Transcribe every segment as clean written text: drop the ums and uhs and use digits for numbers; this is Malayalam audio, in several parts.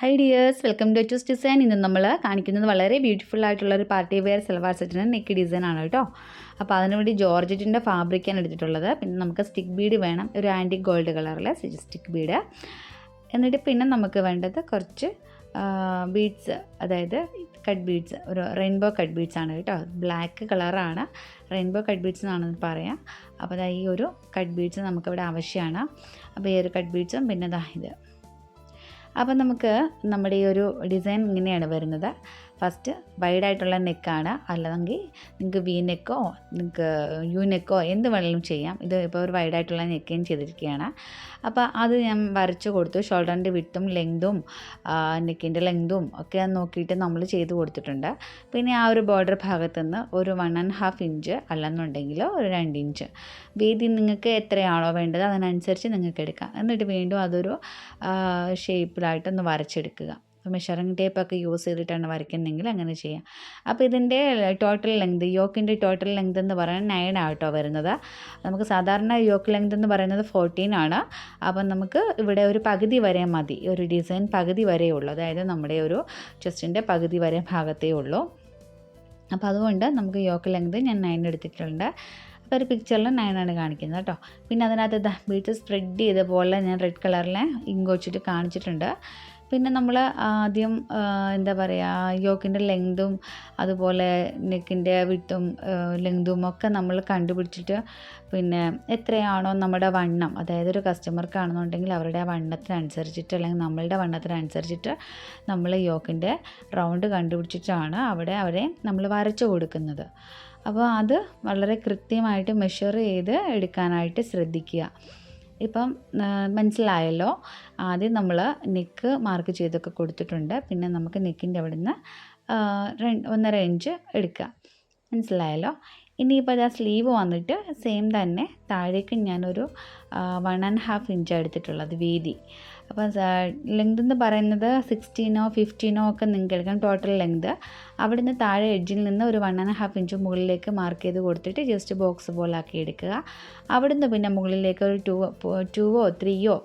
Hi dears, welcome to AchusDesign. ഇന്ന് നമ്മൾ കാണിക്കുന്നത് വളരെ ബ്യൂട്ടിഫുൾ ആയിട്ടുള്ള ഒരു പാർട്ടി വെയർ സൽവാർ സെറ്റിന് നെക്ക് ഡിസൈൻ ആണ് കേട്ടോ. അപ്പോൾ അതിനു വേണ്ടി ജോർജറ്റിൻ്റെ ഫാബ്രിക്കാണ് എടുത്തിട്ടുള്ളത്. പിന്നെ നമുക്ക് സ്റ്റിക്ക് ബീഡ് വേണം, ഒരു ആൻറ്റിക് ഗോൾഡ് കളറിലെ സ്റ്റിക്ക് ബീഡ്. എന്നിട്ട് പിന്നെ നമുക്ക് വേണ്ടത് കുറച്ച് ബീഡ്സ്, അതായത് കട്ട് ബീഡ്സ്, ഒരു റെയിൻബോ കട്ട് ബീഡ്സ് ആണ് കേട്ടോ. ബ്ലാക്ക് കളറാണ്, റെയിൻബോ കട്ട് ബീഡ്സ് എന്നാണ് പറയാം. അപ്പോൾ ഈ ഒരു കട്ട് ബീഡ്സ് നമുക്കിവിടെ ആവശ്യമാണ്. അപ്പോൾ ഈ ഒരു കട്ട് ബീഡ്സും പിന്നെ ഇത്. അപ്പോൾ നമുക്ക് നമ്മുടെ ഈ ഒരു ഡിസൈൻ ഇങ്ങനെയാണ് വരുന്നത്. ഫസ്റ്റ് വൈഡായിട്ടുള്ള നെക്കാണ്, അല്ലെങ്കിൽ നിങ്ങൾക്ക് വി നെക്കോ നിങ്ങൾക്ക് യു നെക്കോ എന്ത് വേണമെങ്കിലും ചെയ്യാം. ഇത് ഇപ്പോൾ ഒരു വൈഡായിട്ടുള്ള നെക്കും ചെയ്തിരിക്കുകയാണ്. അപ്പോൾ അത് ഞാൻ വരച്ച് കൊടുത്തു. ഷോൾഡറിൻ്റെ വിഡ്ത്തും ലെങ്തും നെക്കിൻ്റെ ലെങ്തും ഒക്കെ നോക്കിയിട്ട് നമ്മൾ ചെയ്ത് കൊടുത്തിട്ടുണ്ട്. പിന്നെ ആ ഒരു ബോർഡർ ഭാഗത്തുനിന്ന് ഒരു 1.5 ഇഞ്ച് അല്ലെന്നുണ്ടെങ്കിൽ ഒരു 2 ഇഞ്ച് വീതി നിങ്ങൾക്ക് എത്രയാണോ വേണ്ടത് അതിനനുസരിച്ച് നിങ്ങൾക്ക് എടുക്കാം. എന്നിട്ട് വീണ്ടും അതൊരു ഷേപ്പിലായിട്ടൊന്ന് വരച്ചെടുക്കുക. അപ്പോൾ മെഷറിംഗ് ടേപ്പൊക്കെ യൂസ് ചെയ്തിട്ടാണ് വരയ്ക്കുന്നതെങ്കിൽ അങ്ങനെ ചെയ്യാം. അപ്പോൾ ഇതിൻ്റെ ടോട്ടൽ ലെങ്ത്, യോക്കിൻ്റെ ടോട്ടൽ ലെങ്ത് എന്ന് പറയുന്നത് 9 ആട്ടോ വരുന്നത്. നമുക്ക് സാധാരണ യോക്ക് ലെങ്ത് എന്ന് പറയുന്നത് 14 ആണ്. അപ്പം നമുക്ക് ഇവിടെ ഒരു പകുതി വരെ മതി, ഒരു ഡിസൈൻ പകുതി വരെ ഉള്ളൂ, അതായത് നമ്മുടെ ഒരു ചെസ്റ്റിൻ്റെ പകുതി വരെ ഭാഗത്തേ ഉള്ളൂ. അപ്പോൾ അതുകൊണ്ട് നമുക്ക് യോക്ക് ലെങ്ത് ഞാൻ 9 എടുത്തിട്ടുണ്ട്. അപ്പോൾ ഒരു പിക്ചറിൽ 9 ആണ് കാണിക്കുന്നത് കേട്ടോ. പിന്നെ അതിനകത്ത് ബീഡ്സ് സ്പ്രെഡ് ചെയ്ത പോലെ ഞാൻ റെഡ് കളറിൽ ഇങ്ക് വെച്ചിട്ട് കാണിച്ചിട്ടുണ്ട്. പിന്നെ നമ്മൾ ആദ്യം എന്താ പറയുക, യോക്കിൻ്റെ ലെങ്തും അതുപോലെ നെക്കിൻ്റെ വിട്ടും ലെങ്തും ഒക്കെ നമ്മൾ കണ്ടുപിടിച്ചിട്ട് പിന്നെ എത്രയാണോ നമ്മുടെ വണ്ണം, അതായത് ഒരു കസ്റ്റമർക്കാണെന്നുണ്ടെങ്കിൽ അവരുടെ വണ്ണത്തിനനുസരിച്ചിട്ട് അല്ലെങ്കിൽ നമ്മളുടെ വണ്ണത്തിനനുസരിച്ചിട്ട് നമ്മൾ യോക്കിൻ്റെ റൗണ്ട് കണ്ടുപിടിച്ചിട്ടാണ് അവരെ നമ്മൾ വരച്ചു കൊടുക്കുന്നത്. അപ്പോൾ അത് വളരെ കൃത്യമായിട്ട് മെഷർ ചെയ്ത് എടുക്കാനായിട്ട് ശ്രദ്ധിക്കുക. ഇപ്പം മനസ്സിലായല്ലോ. ആദ്യം നമ്മൾ നെക്ക് മാർക്ക് ചെയ്തൊക്കെ കൊടുത്തിട്ടുണ്ട്. പിന്നെ നമുക്ക് നെക്കിൻ്റെ അവിടെ നിന്ന് 1.5 ഇഞ്ച് എടുക്കുക. മനസ്സിലായല്ലോ. ഇനിയിപ്പോൾ സ്ലീവ് വന്നിട്ട് സെയിം തന്നെ താഴേക്ക് ഞാനൊരു 1.5 ഇഞ്ചാണ് എടുത്തിട്ടുള്ളത് വീതി. അപ്പോൾ ലെങ്ത് എന്ന് പറയുന്നത് 16 15 ഒക്കെ നിങ്ങൾക്ക് എടുക്കാം ടോട്ടൽ ലെങ്ത്. അവിടെ നിന്ന് താഴെ എഡ്ജിൽ നിന്ന് ഒരു 1.5 ഇഞ്ച് മുകളിലേക്ക് മാർക്ക് ചെയ്ത് കൊടുത്തിട്ട് ജസ്റ്റ് ബോക്സ് പോലെ ആക്കി എടുക്കുക. അവിടെ നിന്ന് പിന്നെ മുകളിലേക്ക് ഒരു 2 3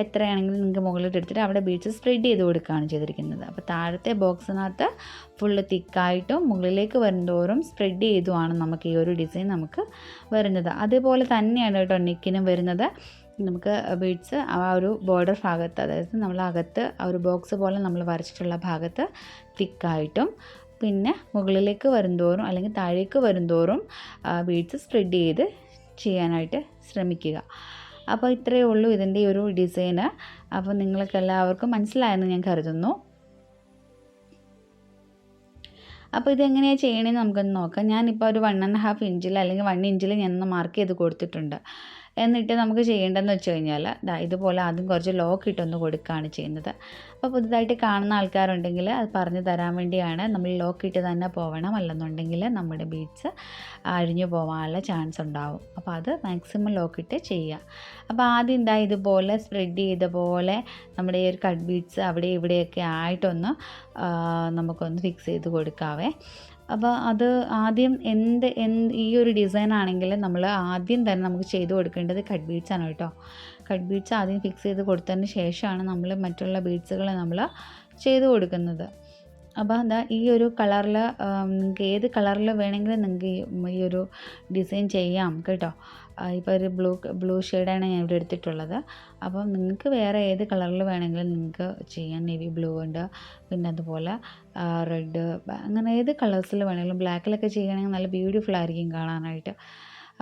എത്രയാണെങ്കിലും നിങ്ങൾക്ക് മുകളിലോട്ട് എടുത്തിട്ട് അവിടെ ബീഡ്സ് സ്പ്രെഡ് ചെയ്ത് കൊടുക്കുകയാണ് ചെയ്തിരിക്കുന്നത്. അപ്പോൾ താഴത്തെ ബോക്സിനകത്ത് ഫുള്ള് തിക്കായിട്ടും മുകളിലേക്ക് വരുന്തോറും സ്പ്രെഡ് ചെയ്തുമാണ് നമുക്ക് ഈ ഒരു ഡിസൈൻ നമുക്ക് വരുന്നത്. അതുപോലെ തന്നെയാണ് കേട്ടോ നെക്കിനും വരുന്നത്. നമുക്ക് ബീഡ്സ് ആ ഒരു ബോർഡർ ഭാഗത്ത്, അതായത് നമ്മളകത്ത് ആ ഒരു ബോക്സ് പോലെ നമ്മൾ വരച്ചിട്ടുള്ള ഭാഗത്ത് തിക്കായിട്ടും പിന്നെ മുകളിലേക്ക് വരുന്തോറും അല്ലെങ്കിൽ താഴേക്ക് വരുന്തോറും ബീഡ്സ് സ്പ്രെഡ് ചെയ്ത് ചെയ്യാനായിട്ട് ശ്രമിക്കുക. അപ്പോൾ ഇത്രയേ ഉള്ളൂ ഇതിൻ്റെ ഒരു ഡിസൈന്. അപ്പോൾ നിങ്ങൾക്ക് എല്ലാവർക്കും മനസ്സിലായെന്ന് ഞാൻ കരുതുന്നു. അപ്പോൾ ഇതെങ്ങനെയാണ് ചെയ്യണമെന്ന് നമുക്കൊന്ന് നോക്കാം. ഞാനിപ്പോൾ ഒരു 1.5 ഇഞ്ചിൽ അല്ലെങ്കിൽ 1 ഇഞ്ചിൽ ഞാനൊന്ന് മാർക്ക് ചെയ്ത് കൊടുത്തിട്ടുണ്ട്. എന്നിട്ട് നമുക്ക് ചെയ്യേണ്ടതെന്ന് വെച്ച് കഴിഞ്ഞാൽ ഇതുപോലെ ആദ്യം കുറച്ച് ലോക്ക് ഇട്ടൊന്ന് കൊടുക്കുകയാണ് ചെയ്യുന്നത്. അപ്പോൾ പുതുതായിട്ട് കാണുന്ന ആൾക്കാരുണ്ടെങ്കിൽ അത് പറഞ്ഞു തരാൻ വേണ്ടിയാണ്. നമ്മൾ ലോക്ക് ഇട്ട് തന്നെ പോകണം, അല്ലെന്നുണ്ടെങ്കിൽ നമ്മുടെ ബീഡ്സ് അഴിഞ്ഞു പോകാനുള്ള ചാൻസ് ഉണ്ടാവും. അപ്പോൾ അത് മാക്സിമം ലോക്ക് ഇട്ട് ചെയ്യുക. അപ്പോൾ ആദ്യം ഇതുപോലെ സ്പ്രെഡ് ചെയ്ത പോലെ നമ്മുടെ ഈ ഒരു കട്ട് ബീഡ്സ് അവിടെ ഇവിടെയൊക്കെ ആയിട്ടൊന്ന് നമുക്കൊന്ന് ഫിക്സ് ചെയ്ത് കൊടുക്കാവേ. അപ്പോൾ അത് ആദ്യം ഈ ഒരു ഡിസൈൻ ആണെങ്കിൽ നമ്മൾ ആദ്യം തന്നെ നമുക്ക് ചെയ്ത് കൊടുക്കേണ്ടത് കട്ട് ബീഡ്സ് ആണ് കേട്ടോ. കട്ട് ബീഡ്സ് ആദ്യം ഫിക്സ് ചെയ്ത് കൊടുത്തതിന് ശേഷമാണ് നമ്മൾ മറ്റുള്ള ബീഡ്സുകൾ നമ്മൾ ചെയ്ത് കൊടുക്കുന്നത്. അപ്പോൾ ഈ ഒരു കളറിൽ നിങ്ങൾക്ക് ഏത് കളറിൽ വേണമെങ്കിലും നിങ്ങൾക്ക് ഈ ഒരു ഡിസൈൻ ചെയ്യാം കേട്ടോ. ഇപ്പോൾ ഒരു ബ്ലൂ ഷെയ്ഡാണ് ഞാൻ ഇവിടെ എടുത്തിട്ടുള്ളത്. അപ്പം നിങ്ങൾക്ക് വേറെ ഏത് കളറിൽ വേണമെങ്കിലും നിങ്ങൾക്ക് ചെയ്യാം. നേവി ബ്ലൂ ഉണ്ട്, പിന്നെ അതുപോലെ റെഡ്, അങ്ങനെ ഏത് കളേഴ്സിൽ വേണമെങ്കിലും. ബ്ലാക്കിലൊക്കെ ചെയ്യുകയാണെങ്കിൽ നല്ല ബ്യൂട്ടിഫുൾ ആയിരിക്കും കാണാനായിട്ട്.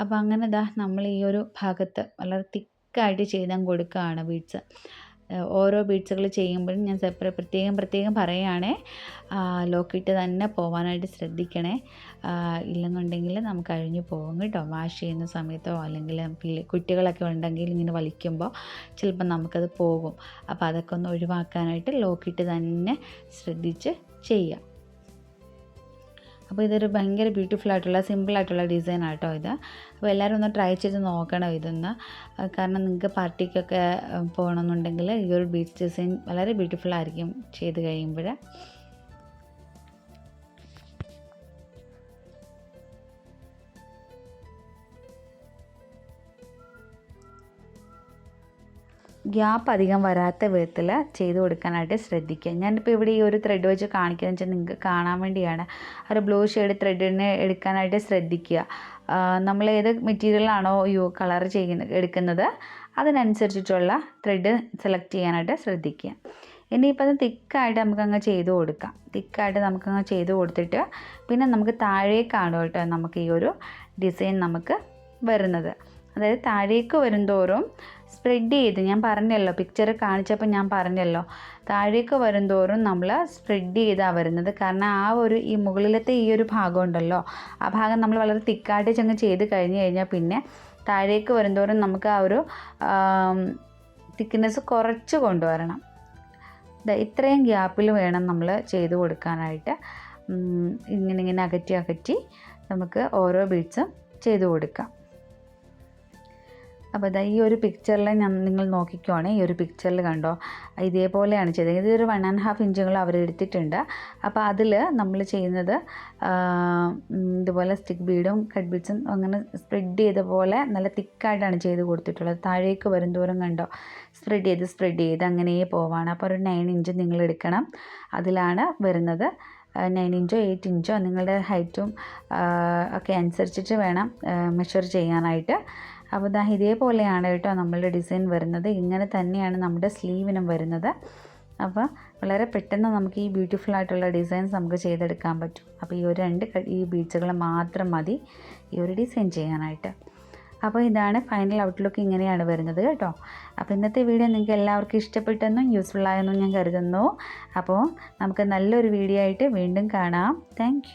അപ്പോൾ അങ്ങനെ നമ്മൾ ഈ ഒരു ഭാഗത്ത് വളരെ തിക്കായിട്ട് ചെയ്താൽ കൊടുക്കുകയാണ് ബീഡ്സ്. ഓരോ ബീഡ്സുകൾ ചെയ്യുമ്പോഴും ഞാൻ പ്രത്യേകം പറയുകയാണേ, ലോക്കിട്ട് തന്നെ പോകാനായിട്ട് ശ്രദ്ധിക്കണേ. ഇല്ലെന്നുണ്ടെങ്കിൽ നമുക്ക് അഴിഞ്ഞു പോകും കേട്ടോ. വാഷ് ചെയ്യുന്ന സമയത്തോ അല്ലെങ്കിൽ കുട്ടികളൊക്കെ ഉണ്ടെങ്കിൽ ഇങ്ങനെ വലിക്കുമ്പോൾ ചിലപ്പോൾ നമുക്കത് പോകും. അപ്പോൾ അതൊക്കെ ഒന്ന് ഒഴിവാക്കാനായിട്ട് ലോക്കിട്ട് തന്നെ ശ്രദ്ധിച്ച് ചെയ്യുക. അപ്പോൾ ഇതൊരു ഭയങ്കര ബ്യൂട്ടിഫുൾ ആയിട്ടുള്ള സിമ്പിളായിട്ടുള്ള ഡിസൈനാണ് കേട്ടോ ഇത്. അപ്പോൾ എല്ലാവരും ഒന്ന് ട്രൈ ചെയ്ത് നോക്കണം ഇതൊന്ന്. കാരണം നിങ്ങൾക്ക് പാർട്ടിക്കൊക്കെ പോകണമെന്നുണ്ടെങ്കിൽ ഈ ഒരു ബീഡ്സ് ഡിസൈൻ വളരെ ബ്യൂട്ടിഫുൾ ആയിരിക്കും ചെയ്ത് കഴിയുമ്പോൾ. ഗ്യാപ്പ് അധികം വരാത്ത വിധത്തിൽ ചെയ്ത് കൊടുക്കാനായിട്ട് ശ്രദ്ധിക്കുക. ഞാനിപ്പോൾ ഇവിടെ ഈ ഒരു ത്രെഡ് വെച്ച് കാണിക്കുന്നത് വെച്ചാൽ നിങ്ങൾക്ക് കാണാൻ വേണ്ടിയാണ്. ഒരു ബ്ലൂ ഷെയ്ഡ് ത്രെഡിനെ എടുക്കാനായിട്ട് ശ്രദ്ധിക്കുക. നമ്മൾ ഏത് മെറ്റീരിയലാണോ കളർ എടുക്കുന്നത് അതിനനുസരിച്ചിട്ടുള്ള ത്രെഡ് സെലക്ട് ചെയ്യാനായിട്ട് ശ്രദ്ധിക്കുക. ഇനിയിപ്പോൾ അത് തിക്കായിട്ട് നമുക്കങ്ങ് ചെയ്ത് കൊടുക്കാം. തിക്കായിട്ട് നമുക്കങ്ങ് ചെയ്ത് കൊടുത്തിട്ട് പിന്നെ നമുക്ക് താഴേക്കാണ് കേട്ടോ നമുക്ക് ഈ ഒരു ഡിസൈൻ നമുക്ക് വരുന്നത്. അതായത് താഴേക്ക് വരുംതോറും സ്പ്രെഡ് ചെയ്ത്, ഞാൻ പറഞ്ഞല്ലോ പിക്ചർ കാണിച്ചപ്പോൾ ഞാൻ പറഞ്ഞല്ലോ, താഴേക്ക് വരുംതോറും നമ്മൾ സ്പ്രെഡ് ചെയ്താണ് വരുന്നത്. കാരണം ആ ഒരു ഈ മുകളിലത്തെ ഈ ഒരു ഭാഗം ഉണ്ടല്ലോ, ആ ഭാഗം നമ്മൾ വളരെ തിക്കായിട്ട് ചെങ്ങ് ചെയ്ത് കഴിഞ്ഞ് കഴിഞ്ഞാൽ പിന്നെ താഴേക്ക് വരുംതോറും നമുക്ക് ആ ഒരു തിക്നെസ് കുറച്ച് കൊണ്ടുവരണം. ഇത്രയും ഗ്യാപ്പിൽ വേണം നമ്മൾ ചെയ്ത് കൊടുക്കാനായിട്ട്. ഇങ്ങനെ അകറ്റി നമുക്ക് ഓരോ ബീഡ്സും ചെയ്ത് കൊടുക്കാം. അപ്പോൾ ഈ ഒരു പിക്ചറിൽ നിങ്ങൾ നോക്കിക്കോണേ, ഈ ഒരു പിക്ചറിൽ കണ്ടോ ഇതേപോലെയാണ് ചെയ്തത്. ഇതൊരു 1.5 ഇഞ്ചുകൾ അവർ എടുത്തിട്ടുണ്ട്. അപ്പോൾ അതിൽ നമ്മൾ ചെയ്യുന്നത് ഇതുപോലെ സ്റ്റിക്ക് ബീഡും കട്ട് ബീഡ്സും അങ്ങനെ സ്പ്രെഡ് ചെയ്ത പോലെ നല്ല തിക്കായിട്ടാണ് ചെയ്ത് കൊടുത്തിട്ടുള്ളത്. താഴേക്ക് വരുംതോറും കണ്ടോ സ്പ്രെഡ് ചെയ്ത് അങ്ങനെ പോവാണ്. അപ്പോൾ ഒരു 9 ഇഞ്ച് നിങ്ങൾ എടുക്കണം. അതിലാണ് വരുന്നത്. 9 ഇഞ്ചോ 8 ഇഞ്ചോ നിങ്ങളുടെ ഹൈറ്റും ഒക്കെ അനുസരിച്ചിട്ട് വേണം മെഷർ ചെയ്യാനായിട്ട്. അപ്പോൾ ഇതേപോലെയാണ് കേട്ടോ നമ്മളുടെ ഡിസൈൻ വരുന്നത്. ഇങ്ങനെ തന്നെയാണ് നമ്മുടെ സ്ലീവിനും വരുന്നത്. അപ്പോൾ വളരെ പെട്ടെന്ന് നമുക്ക് ഈ ബ്യൂട്ടിഫുൾ ആയിട്ടുള്ള ഡിസൈൻസ് നമുക്ക് ചെയ്തെടുക്കാൻ പറ്റും. അപ്പോൾ ഈ ഒരു 2 ബീഡ്സുകൾ മാത്രം മതി ഈ ഒരു ഡിസൈൻ ചെയ്യാനായിട്ട്. അപ്പോൾ ഇതാണ് ഫൈനൽ ഔട്ട്ലുക്ക്, ഇങ്ങനെയാണ് വരുന്നത് കേട്ടോ. അപ്പോൾ ഇന്നത്തെ വീഡിയോ നിങ്ങൾക്ക് എല്ലാവർക്കും ഇഷ്ടപ്പെട്ടെന്നും യൂസ്ഫുള്ളായെന്നും ഞാൻ കരുതുന്നു. അപ്പോൾ നമുക്ക് നല്ലൊരു വീഡിയോ ആയിട്ട് വീണ്ടും കാണാം. താങ്ക്